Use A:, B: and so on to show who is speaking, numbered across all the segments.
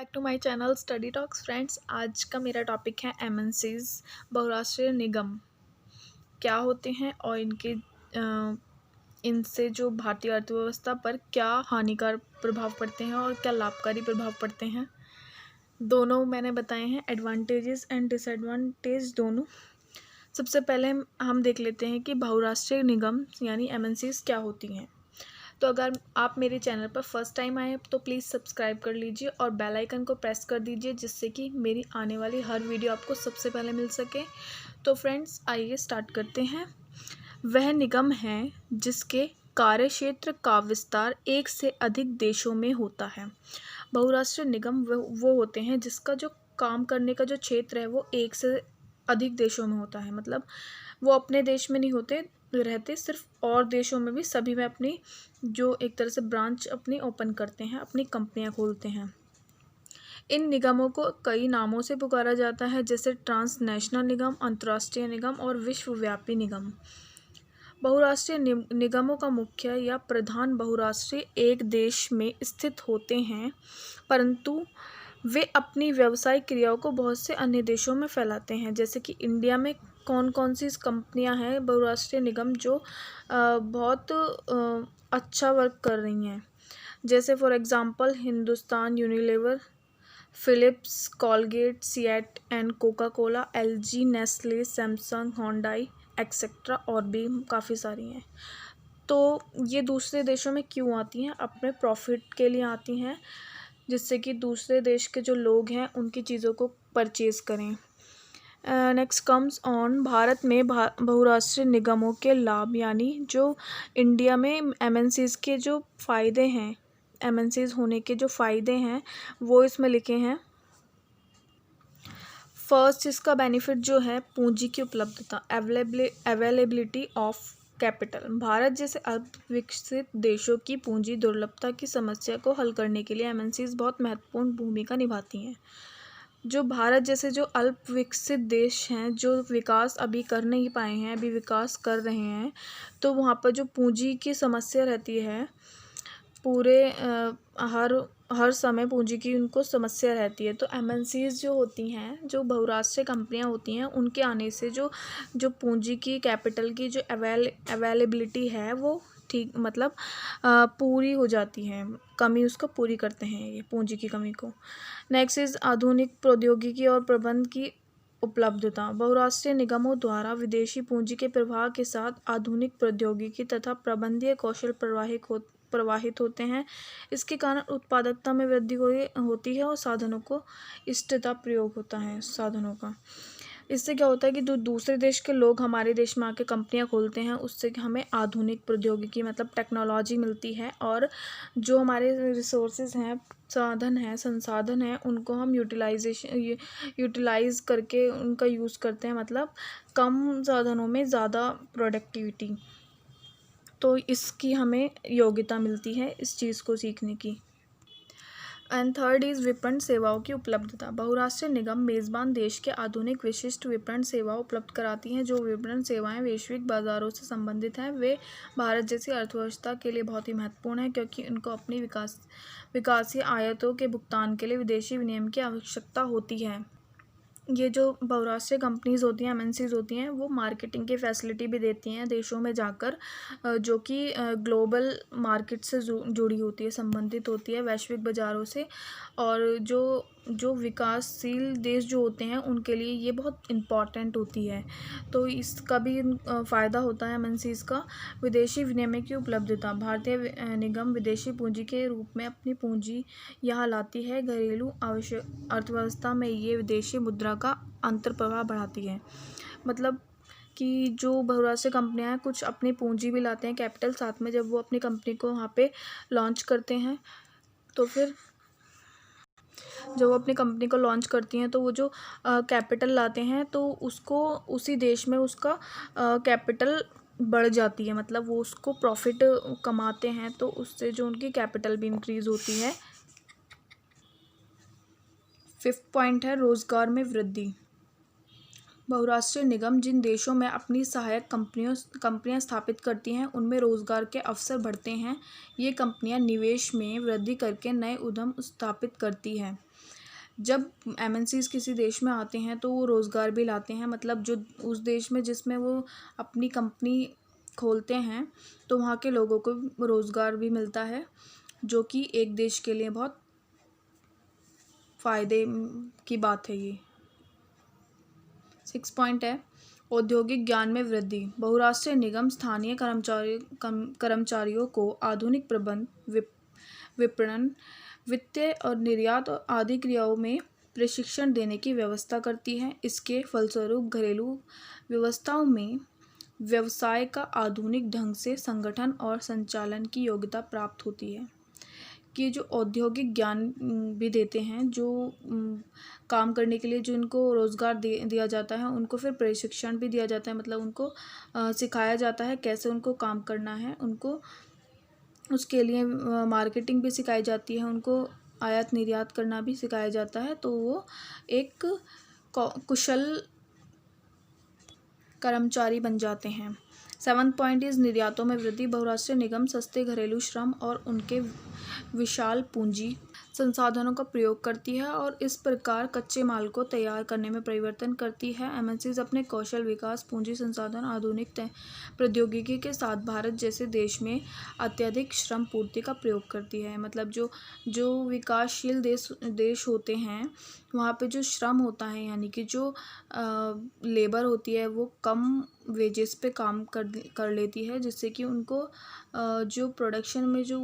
A: Back to my channel Study Talks friends. आज का मेरा टॉपिक है एमएनसीज, बहुराष्ट्रीय निगम क्या होते हैं और इनसे जो भारतीय अर्थव्यवस्था पर क्या हानिकारक प्रभाव पड़ते हैं और क्या लाभकारी प्रभाव पड़ते हैं। दोनों मैंने बताए हैं, एडवांटेजेस एंड डिसएडवांटेज दोनों। सबसे पहले हम देख लेते हैं कि बहुराष्ट्रीय निगम यानी एमएनसीज क्या होती हैं। तो अगर आप मेरे चैनल पर फर्स्ट टाइम आए तो प्लीज़ सब्सक्राइब कर लीजिए और बेल आइकन को प्रेस कर दीजिए, जिससे कि मेरी आने वाली हर वीडियो आपको सबसे पहले मिल सके। तो फ्रेंड्स आइए स्टार्ट करते हैं। वह निगम है जिसके कार्यक्षेत्र का विस्तार एक से अधिक देशों में होता है। बहुराष्ट्रीय निगम वो होते हैं जिसका जो काम करने का जो क्षेत्र है वो एक से अधिक देशों में होता है। मतलब वो अपने देश में नहीं रहते सिर्फ, और देशों में भी सभी में अपनी जो एक तरह से ब्रांच अपनी ओपन करते हैं, अपनी कंपनियां खोलते हैं। इन निगमों को कई नामों से पुकारा जाता है, जैसे ट्रांसनेशनल निगम, अंतर्राष्ट्रीय निगम और विश्वव्यापी निगम। बहुराष्ट्रीय निगमों का मुख्य या प्रधान बहुराष्ट्रीय एक देश में स्थित होते हैं, परंतु वे अपनी व्यावसायिक क्रियाओं को बहुत से अन्य देशों में फैलाते हैं। जैसे कि इंडिया में कौन कौन सी कंपनियां हैं बहुराष्ट्रीय निगम जो बहुत अच्छा वर्क कर रही हैं। जैसे for example Hindustan Unilever, Philips, Colgate, CEAT and Coca Cola, LG, Nestle, Samsung, Hyundai etcetera और भी काफ़ी सारी हैं। तो ये दूसरे देशों में क्यों आती हैं? अपने प्रॉफिट के लिए आती हैं, जिससे कि दूसरे देश के जो लोग हैं उनकी चीज़ों को परचेज करें। नेक्स्ट कम्स ऑन भारत में बहुराष्ट्रीय निगमों के लाभ, यानी जो इंडिया में एमएनसीज के जो फ़ायदे हैं, एमएनसीज होने के जो फ़ायदे हैं वो इसमें लिखे हैं। फर्स्ट इसका बेनिफिट जो है पूंजी की उपलब्धता, अवेलेबिलिटी ऑफ कैपिटल। भारत जैसे अल्पविकसित देशों की पूंजी दुर्लभता की समस्या को हल करने के लिए एमएनसीज बहुत महत्वपूर्ण भूमिका निभाती हैं। जो भारत जैसे जो अल्प विकसित देश हैं, जो विकास अभी कर नहीं पाए हैं, अभी विकास कर रहे हैं, तो वहाँ पर जो पूंजी की समस्या रहती है, पूरे हर समय पूंजी की उनको समस्या रहती है। तो एमएनसीज जो होती हैं, जो बहुराष्ट्रीय कंपनियां होती हैं, उनके आने से जो जो पूंजी की, कैपिटल की जो अवेलेबिलिटी है वो ठीक मतलब पूरी हो जाती है। कमी उसको पूरी करते हैं ये पूंजी की कमी को। नेक्स्ट इज आधुनिक प्रौद्योगिकी और प्रबंध की उपलब्धता। बहुराष्ट्रीय निगमों द्वारा विदेशी पूंजी के प्रवाह के साथ आधुनिक प्रौद्योगिकी तथा प्रबंधीय कौशल प्रवाहित होते हैं। इसके कारण उत्पादकता में वृद्धि होती है और साधनों को इष्टतः प्रयोग होता है साधनों का। इससे क्या होता है कि जो दूसरे देश के लोग हमारे देश में आके कंपनियां खोलते हैं, उससे हमें आधुनिक प्रौद्योगिकी मतलब टेक्नोलॉजी मिलती है, और जो हमारे रिसोर्सेज हैं, संसाधन हैं, उनको हम यूटिलाइज करके उनका यूज़ करते हैं। मतलब कम साधनों में ज़्यादा प्रोडक्टिविटी, तो इसकी हमें योग्यता मिलती है इस चीज़ को सीखने की। एंड थर्ड इज़ विपणन सेवाओं की उपलब्धता। बहुराष्ट्रीय निगम मेज़बान देश के आधुनिक विशिष्ट विपणन सेवाओं उपलब्ध कराती हैं। जो विपणन सेवाएं वैश्विक बाजारों से संबंधित हैं, वे भारत जैसी अर्थव्यवस्था के लिए बहुत ही महत्वपूर्ण हैं, क्योंकि उनको अपनी विकासीय आयातों के भुगतान के लिए विदेशी विनिमय की आवश्यकता होती है। ये जो बहुराष्ट्रीय कंपनीज़ होती हैं, एमएनसीज होती हैं, वो मार्केटिंग की फैसिलिटी भी देती हैं देशों में जाकर, जो कि ग्लोबल मार्केट से जुड़ी होती है, संबंधित होती है वैश्विक बाज़ारों से। और जो विकासशील देश जो होते हैं उनके लिए ये बहुत इम्पॉर्टेंट होती है। तो इसका भी फ़ायदा होता है एमएनसीज का। विदेशी विनिमय की उपलब्धता। भारतीय निगम विदेशी पूंजी के रूप में अपनी पूंजी यहाँ लाती है। घरेलू अर्थव्यवस्था में ये विदेशी मुद्रा का अंतर्प्रवाह बढ़ाती है। मतलब कि जो बहुराष्ट्रीय कंपनियां हैं, कुछ अपनी पूंजी भी लाते हैं, कैपिटल साथ में, जब वो अपनी कंपनी को वहाँ पे लॉन्च करते हैं, तो फिर जब वो अपनी कंपनी को लॉन्च करती हैं तो वो जो कैपिटल लाते हैं, तो उसको उसी देश में उसका कैपिटल बढ़ जाती है। मतलब वो उसको प्रॉफिट कमाते हैं, तो उससे जो उनकी कैपिटल भी इंक्रीज़ होती है। फिफ्थ पॉइंट है रोज़गार में वृद्धि। बहुराष्ट्रीय निगम जिन देशों में अपनी सहायक कंपनियां स्थापित करती हैं, उनमें रोज़गार के अवसर बढ़ते हैं। ये कंपनियां निवेश में वृद्धि करके नए उद्यम स्थापित करती हैं। जब एमएनसीज किसी देश में आते हैं तो वो रोज़गार भी लाते हैं, मतलब जो उस देश में जिसमें वो अपनी कंपनी खोलते हैं तो वहाँ के लोगों को रोज़गार भी मिलता है, जो कि एक देश के लिए बहुत फ़ायदे की बात है ये। 6 पॉइंट है औद्योगिक ज्ञान में वृद्धि। बहुराष्ट्रीय निगम स्थानीय कर्मचारियों को आधुनिक प्रबंध, विपणन, वित्तीय और निर्यात और आदि क्रियाओं में प्रशिक्षण देने की व्यवस्था करती है। इसके फलस्वरूप घरेलू व्यवस्थाओं में व्यवसाय का आधुनिक ढंग से संगठन और संचालन की योग्यता प्राप्त होती है। कि जो औद्योगिक ज्ञान भी देते हैं, जो काम करने के लिए जो उनको रोज़गार दिया जाता है, उनको फिर प्रशिक्षण भी दिया जाता है, मतलब उनको सिखाया जाता है कैसे उनको काम करना है, उनको उसके लिए मार्केटिंग भी सिखाई जाती है, उनको आयात निर्यात करना भी सिखाया जाता है, तो वो एक कुशल कर्मचारी बन जाते हैं। 7 पॉइंट इज़ निर्यातों में वृद्धि। बहुराष्ट्रीय निगम सस्ते घरेलू श्रम और उनके विशाल पूंजी संसाधनों का प्रयोग करती है और इस प्रकार कच्चे माल को तैयार करने में परिवर्तन करती है। एमएनसीज अपने कौशल विकास, पूंजी संसाधन, आधुनिक प्रौद्योगिकी के साथ भारत जैसे देश में अत्यधिक श्रम पूर्ति का प्रयोग करती है। मतलब जो विकासशील देश होते हैं, वहाँ पे जो श्रम होता है, यानी कि जो लेबर होती है, वो कम वेजेस पे काम कर लेती है, जिससे कि उनको जो प्रोडक्शन में जो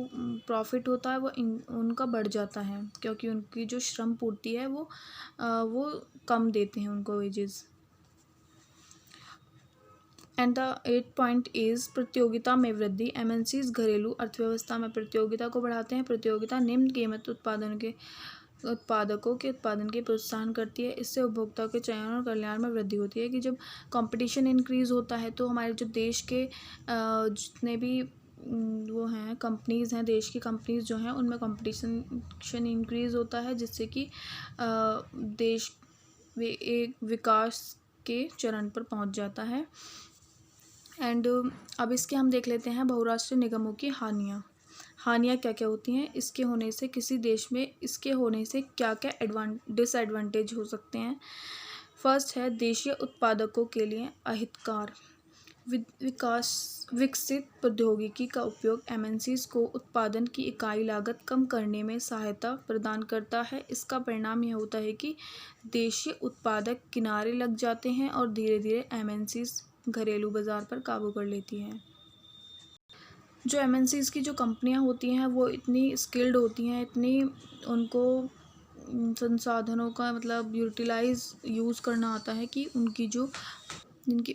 A: प्रॉफिट होता है वो उनका बढ़ जाता है, क्योंकि उनकी जो श्रम पूर्ति है वो कम देते हैं उनको wages. And the 8 point is प्रतियोगिता में वृद्धि। एमएनसीज घरेलू अर्थव्यवस्था में प्रतियोगिता को बढ़ाते हैं। प्रतियोगिता निम्न कीमत उत्पादकों के उत्पादन के प्रोत्साहन करती है। इससे उपभोक्ताओं के चयन और कल्याण में वृद्धि होती है। कि जब कंपटीशन इंक्रीज़ होता है तो हमारे जो देश के जितने भी वो हैं कंपनीज़ हैं, देश की कंपनीज़ जो हैं, उनमें कंपटीशन इंक्रीज़ होता है, जिससे कि देश एक विकास के चरण पर पहुंच जाता है। एंड अब इसके हम देख लेते हैं बहुराष्ट्रीय निगमों की हानियाँ क्या क्या होती हैं। इसके होने से किसी देश में इसके होने से क्या क्या डिसएडवांटेज हो सकते हैं। फर्स्ट है देशीय उत्पादकों के लिए अहितकार। विकसित प्रौद्योगिकी का उपयोग एमएनसीज को उत्पादन की इकाई लागत कम करने में सहायता प्रदान करता है। इसका परिणाम यह होता है कि देशीय उत्पादक किनारे लग जाते हैं और धीरे धीरे एमएनसीज घरेलू बाजार पर काबू कर लेती हैं। जो एमएनसीज की जो कंपनियां होती हैं वो इतनी स्किल्ड होती हैं, इतनी उनको संसाधनों का मतलब यूज़ करना आता है कि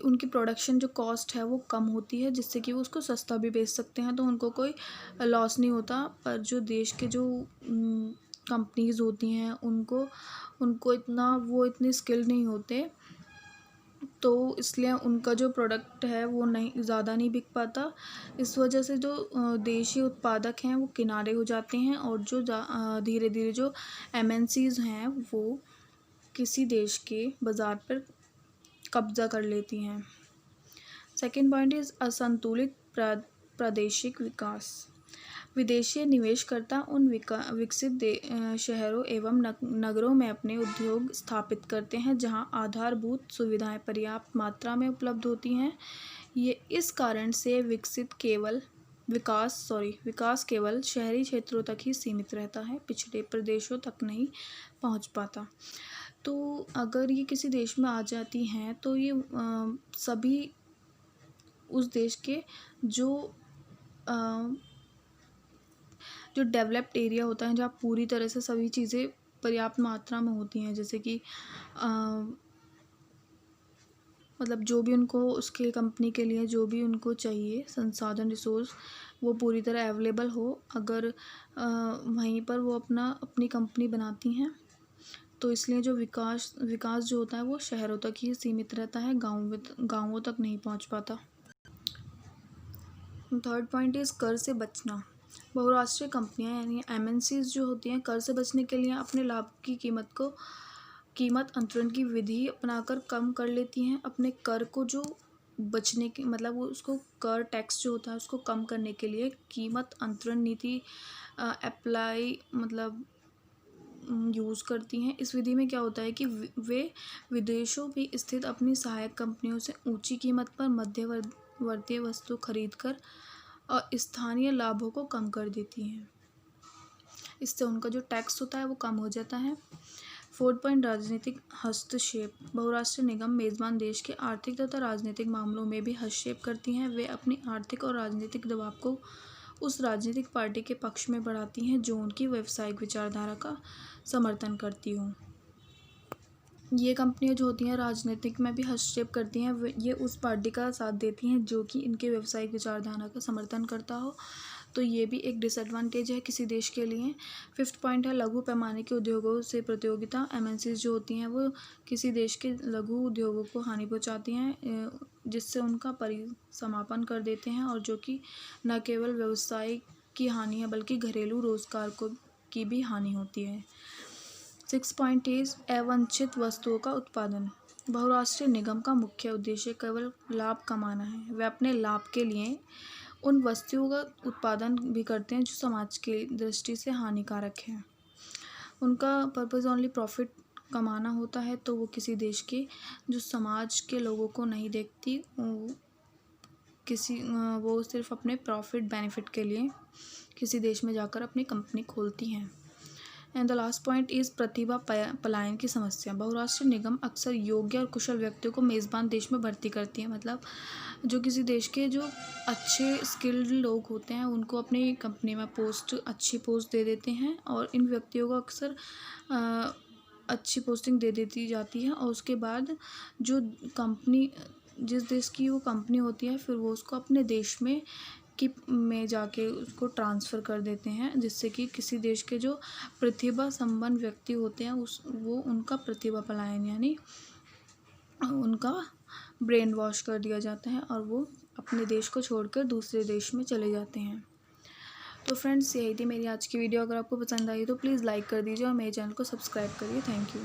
A: उनकी प्रोडक्शन जो कॉस्ट है वो कम होती है, जिससे कि वो उसको सस्ता भी बेच सकते हैं, तो उनको कोई लॉस नहीं होता। पर जो देश के जो कंपनीज़ होती हैं उनको इतने स्किल्ड नहीं होते, तो इसलिए उनका जो प्रोडक्ट है वो ज़्यादा नहीं बिक पाता। इस वजह से जो देशी उत्पादक हैं वो किनारे हो जाते हैं और जो धीरे धीरे जो एमएनसीज हैं वो किसी देश के बाज़ार पर कब्ज़ा कर लेती हैं। सेकेंड पॉइंट इज़ असंतुलित प्रादेशिक विकास। विदेशी निवेशकर्ता उन विकसित शहरों एवं नगरों में अपने उद्योग स्थापित करते हैं जहां आधारभूत सुविधाएं पर्याप्त मात्रा में उपलब्ध होती हैं। ये इस कारण से विकास केवल शहरी क्षेत्रों तक ही सीमित रहता है, पिछड़े प्रदेशों तक नहीं पहुंच पाता। तो अगर ये किसी देश में आ जाती हैं तो ये सभी उस देश के जो डेवलप्ड एरिया होता है, जहाँ पूरी तरह से सभी चीज़ें पर्याप्त मात्रा में होती हैं, जैसे कि मतलब जो भी उनको उसके कंपनी के लिए जो भी उनको चाहिए संसाधन रिसोर्स वो पूरी तरह अवेलेबल हो, अगर वहीं पर वो अपनी कंपनी बनाती हैं, तो इसलिए जो विकास जो होता है वो शहरों तक ही सीमित रहता है, गाँवों तक नहीं पहुंच पाता। थर्ड पॉइंट इज़ कर से बचना। बहुराष्ट्रीय कंपनियां यानी एमएनसीज जो होती हैं कर से बचने के लिए अपने लाभ की कीमत अंतरण की विधि अपनाकर कम कर लेती हैं। अपने कर को जो बचने के मतलब वो उसको कर टैक्स जो होता है उसको कम करने के लिए कीमत अंतरण नीति अप्लाई मतलब यूज़ करती हैं। इस विधि में क्या होता है कि वे विदेशों में स्थित अपनी सहायक कंपनियों से ऊंची कीमत पर मध्यवर्ती वस्तु खरीदकर और स्थानीय लाभों को कम कर देती हैं। इससे उनका जो टैक्स होता है वो कम हो जाता है। 4 पॉइंट राजनीतिक हस्तक्षेप। बहुराष्ट्रीय निगम मेजबान देश के आर्थिक तथा राजनीतिक मामलों में भी हस्तक्षेप करती हैं। वे अपनी आर्थिक और राजनीतिक दबाव को उस राजनीतिक पार्टी के पक्ष में बढ़ाती हैं जो उनकी व्यावसायिक विचारधारा का समर्थन करती हो। ये कंपनियां जो होती हैं राजनीतिक में भी हस्तक्षेप करती हैं, ये उस पार्टी का साथ देती हैं जो कि इनके व्यावसायिक विचारधारा का समर्थन करता हो। तो ये भी एक डिसएडवांटेज है किसी देश के लिए। 5th पॉइंट है लघु पैमाने के उद्योगों से प्रतियोगिता। MNCs जो होती हैं वो किसी देश के लघु उद्योगों को हानि पहुंचाती हैं, जिससे उनका परिसमापन कर देते हैं, और जो कि न केवल व्यवसाय की हानि है बल्कि घरेलू रोजगार की भी हानि होती है। 6 पॉइंट इज अवांछित वस्तुओं का उत्पादन। बहुराष्ट्रीय निगम का मुख्य उद्देश्य केवल लाभ कमाना है। वे अपने लाभ के लिए उन वस्तुओं का उत्पादन भी करते हैं जो समाज की दृष्टि से हानिकारक है। उनका पर्पज़ ओनली प्रॉफिट कमाना होता है। तो वो किसी देश के जो समाज के लोगों को नहीं देखती, वो सिर्फ अपने प्रॉफिट बेनिफिट के लिए किसी देश में जाकर अपनी कंपनी खोलती हैं। And the last point is प्रतिभा पलायन की समस्या। बहुराष्ट्रीय निगम अक्सर योग्य और कुशल व्यक्तियों को मेज़बान देश में भर्ती करती है। मतलब जो किसी देश के जो अच्छे स्किल्ड लोग होते हैं उनको अपनी कंपनी में अच्छी पोस्ट दे देते हैं, और इन व्यक्तियों को अक्सर अच्छी पोस्टिंग दे देती जाती है, और उसके बाद जो कंपनी जिस देश की वो कंपनी होती है फिर वो उसको अपने देश में जाके उसको ट्रांसफ़र कर देते हैं, जिससे कि किसी देश के जो प्रतिभा संपन्न व्यक्ति होते हैं वो उनका प्रतिभा पलायन यानी उनका ब्रेन वॉश कर दिया जाता है और वो अपने देश को छोड़कर दूसरे देश में चले जाते हैं। तो फ्रेंड्स, यही थी मेरी आज की वीडियो। अगर आपको पसंद आई तो प्लीज़ लाइक कर दीजिए और मेरे चैनल को सब्सक्राइब करिए। Thank you.